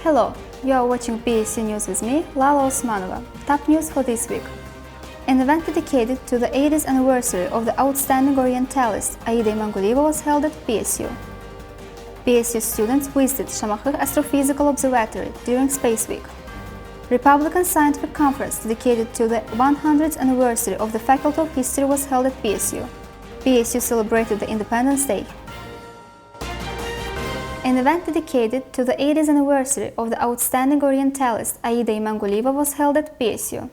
Hello, you are watching Bsu News with me, Lala Osmanova. Top news for this week. An event dedicated to the 80th anniversary of the outstanding Orientalist Aida Imanguliyeva was held at Bsu. Bsu students visited Shamahir Astrophysical Observatory during Space Week. Republican Scientific Conference dedicated to the 100th anniversary of the Faculty of History was held at Bsu. Bsu celebrated the Independence Day. An event dedicated to the 80th anniversary of the outstanding Orientalist Aida Imanguliyeva was held at Bsu.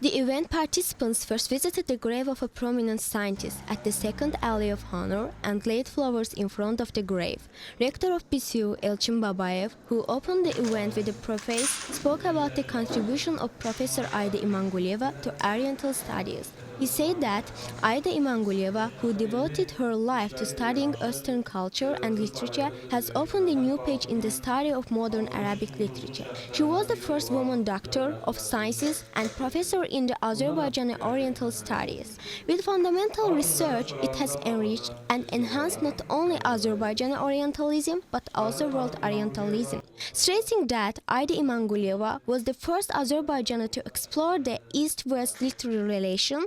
The event participants first visited the grave of a prominent scientist at the second alley of honor and laid flowers in front of the grave. Rector of Bsu, Elchin Babayev, who opened the event with a preface, spoke about the contribution of Professor Aida Imanguliyeva to Oriental studies. He said that Aida Imanguliyeva, who devoted her life to studying Eastern culture and literature, has opened a new page in the study of modern Arabic literature. She was the first woman doctor of sciences and professor in the Azerbaijani Oriental Studies. With fundamental research, it has enriched and enhanced not only Azerbaijani Orientalism but also world Orientalism. Stressing that Aida Imanguliyeva was the first Azerbaijani to explore the East-West literary relation,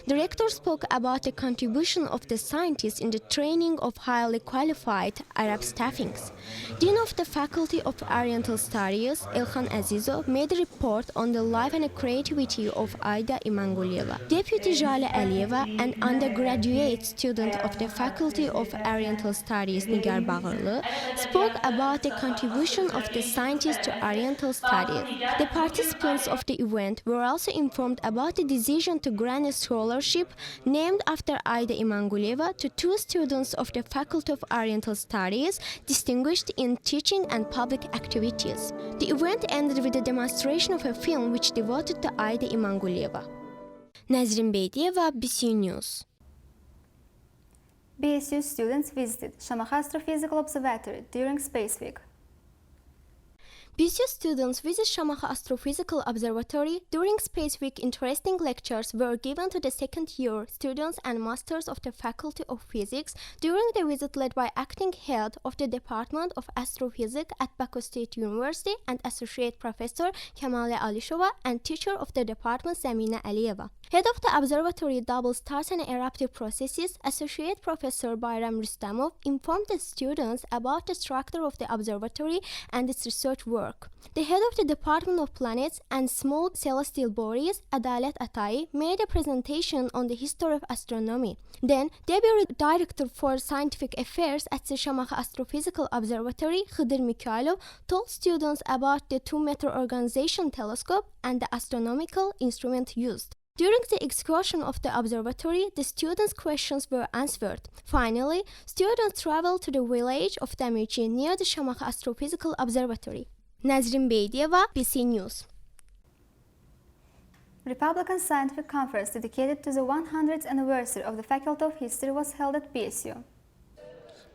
the rector spoke about the contribution of the scientists in the training of highly qualified Arab staffings. Dean of the Faculty of Oriental Studies, Elkhan Azizov, made a report on the life and creativity of Aida Imanguliyeva. Deputy Jale Aliyeva, an undergraduate student of the Faculty of Oriental Studies, Nigar Bagırlı, spoke about the contribution of the scientists to Oriental studies. The participants of the event were also informed about the decision to grant a scholarship named after Aida Imanguliyeva to two students of the Faculty of Oriental Studies distinguished in teaching and public activities. The event ended with a demonstration of a film which devoted to Aida Imanguliyeva. Nazrin Beydiyeva, Bsu News. Bsu students visited Shamahir Astrophysical Observatory during Space Week. Bsu students visit Shamahir Astrophysical Observatory during Space Week. Interesting lectures were given to the second-year students and masters of the Faculty of Physics during the visit led by acting head of the Department of Astrophysics at Baku State University and Associate Professor Kemale Alishova and teacher of the department Zamina Aliyeva. Head of the observatory double stars and eruptive processes, Associate Professor Bayram Rustamov informed the students about the structure of the observatory and its research work. The head of the Department of Planets and Small Celestial Bodies, Adalet Atayi, made a presentation on the history of astronomy. Then, Deputy Director for Scientific Affairs at the Shamahir Astrophysical Observatory, Khıdır Mikhailov, told students about the 2-meter organization telescope and the astronomical instrument used. During the excursion of the observatory, the students' questions were answered. Finally, students traveled to the village of Demirci near the Shamahir Astrophysical Observatory. Nazrin Beydiyeva, Bsu News. Republican Scientific Conference dedicated to the 100th anniversary of the Faculty of History was held at Bsu.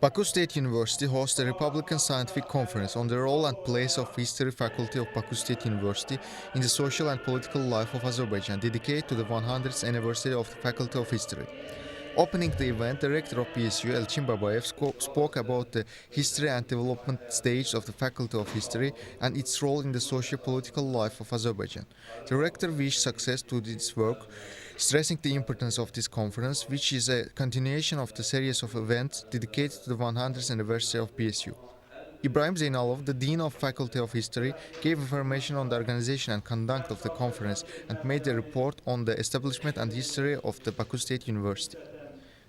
Baku State University hosts a Republican Scientific Conference on the role and place of History Faculty of Baku State University in the social and political life of Azerbaijan, dedicated to the 100th anniversary of the Faculty of History. Opening the event, the rector of Bsu, Elchin Babayev, spoke about the history and development stage of the Faculty of History and its role in the socio-political life of Azerbaijan. The rector wished success to this work, stressing the importance of this conference, which is a continuation of the series of events dedicated to the 100th anniversary of Bsu. Ibrahim Zeynalov, the Dean of Faculty of History, gave information on the organization and conduct of the conference and made a report on the establishment and history of the Baku State University.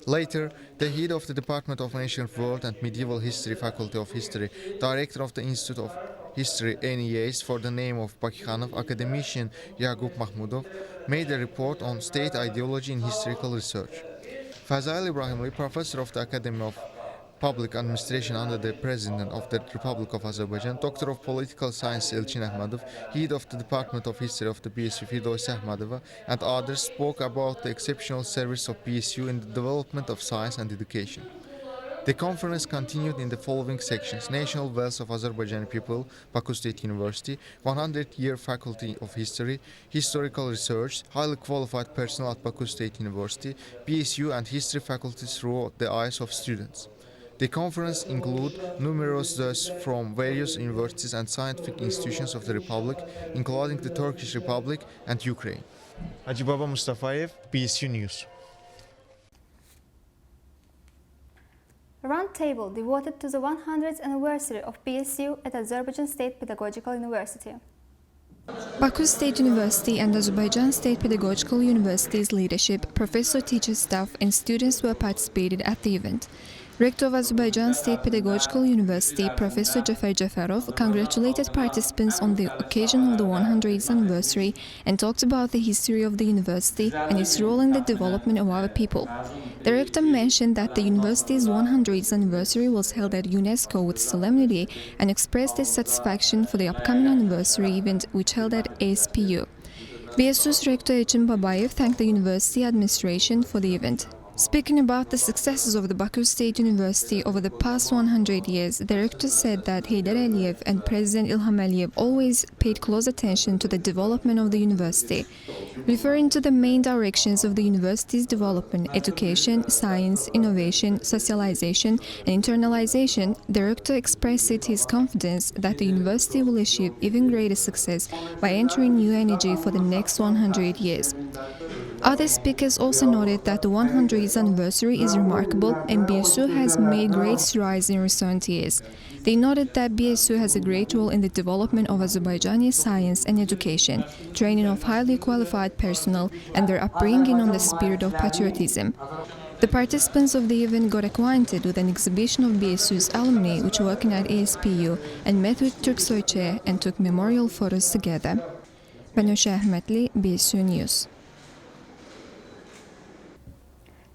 Later, the head of the Department of Ancient World and Medieval History Faculty of History, director of the Institute of History NEAs for the name of Bakikhanov, academician Yaqub Mahmudov, made a report on state ideology in historical research. Fazail Ibrahimli, professor of the Academy of Public Administration under the President of the Republic of Azerbaijan, Doctor of Political Science Elchin Ahmadov, head of the Department of History of the Bsu Firdousi Ahmadova, and others spoke about the exceptional service of Bsu in the development of science and education. The conference continued in the following sections: National Wealth of Azerbaijani People, Baku State University, 100-year Faculty of History, Historical Research, Highly Qualified Personnel at Baku State University, Bsu and History Faculty through the eyes of students. The conference includes numerous guests from various universities and scientific institutions of the Republic, including the Turkish Republic and Ukraine. Hacı Baba Mustafayev, Bsu News. A roundtable devoted to the 100th anniversary of Bsu at Azerbaijan State Pedagogical University. Baku State University and Azerbaijan State Pedagogical University's leadership, professor, teacher, staff, and students were participated at the event. Rector of Azerbaijan State Pedagogical University, Professor Jafer Jaferov, congratulated participants on the occasion of the 100th anniversary and talked about the history of the university and its role in the development of our people. The rector mentioned that the university's 100th anniversary was held at UNESCO with solemnity and expressed his satisfaction for the upcoming anniversary event which held at ASPU. Bsu's rector Elchin Babayev thanked the university administration for the event. Speaking about the successes of the Baku State University over the past 100 years, the rector said that Heydar Aliyev and President Ilham Aliyev always paid close attention to the development of the university. Referring to the main directions of the university's development, education, science, innovation, socialization, and internalization, the rector expressed his confidence that the university will achieve even greater success by entering new energy for the next 100 years. Other speakers also noted that the 100th anniversary is remarkable and Bsu has made great strides in recent years. They noted that Bsu has a great role in the development of Azerbaijani science and education, training of highly qualified personnel, and their upbringing on the spirit of patriotism. The participants of the event got acquainted with an exhibition of Bsu's alumni which were working at ASPU and met with Turksoy Chair and took memorial photos together. Banusha Ahmetli, Bsu News.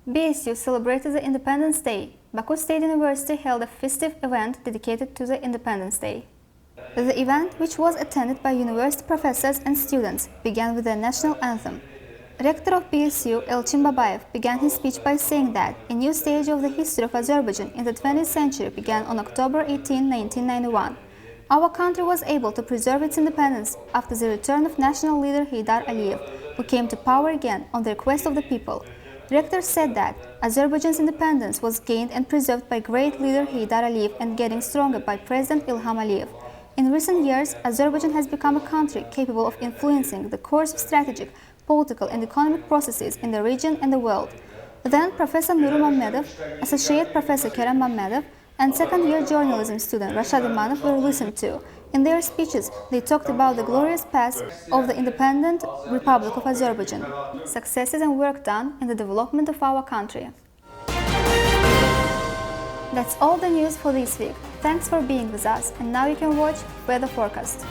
Bsu celebrated the Independence Day. Baku State University held a festive event dedicated to the Independence Day. The event, which was attended by university professors and students, began with the national anthem. Rector of Bsu, Elchin Babayev, began his speech by saying that a new stage of the history of Azerbaijan in the 20th century began on October 18, 1991. Our country was able to preserve its independence after the return of national leader Heydar Aliyev, who came to power again on the request of the people. Rector said that Azerbaijan's independence was gained and preserved by great leader Heydar Aliyev and getting stronger by President Ilham Aliyev. In recent years, Azerbaijan has become a country capable of influencing the course of strategic, political and economic processes in the region and the world. Then Professor Nuri Mamedov, Associate Professor Kerem Mamedov, and second-year journalism student Rashad Imanov were listened to. In their speeches, they talked about the glorious past of the independent Republic of Azerbaijan, successes and work done in the development of our country. That's all the news for this week. Thanks for being with us, and now you can watch weather forecast.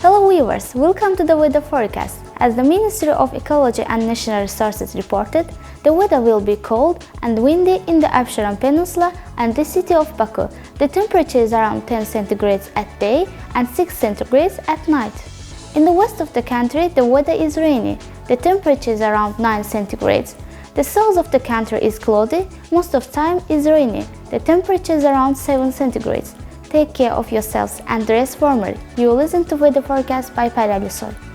Hello viewers, welcome to the weather forecast. As the Ministry of Ecology and National Resources reported, the weather will be cold and windy in the Absheron Peninsula and the city of Baku. The temperature is around 10 centigrades at day and 6 centigrades at night. In the west of the country, the weather is rainy. The temperature is around 9 centigrades. The south of the country is cloudy, most of the time is rainy. The temperature is around 7 centigrades. Take care of yourselves and dress warmly. You listen to weather forecast by Payla Soy.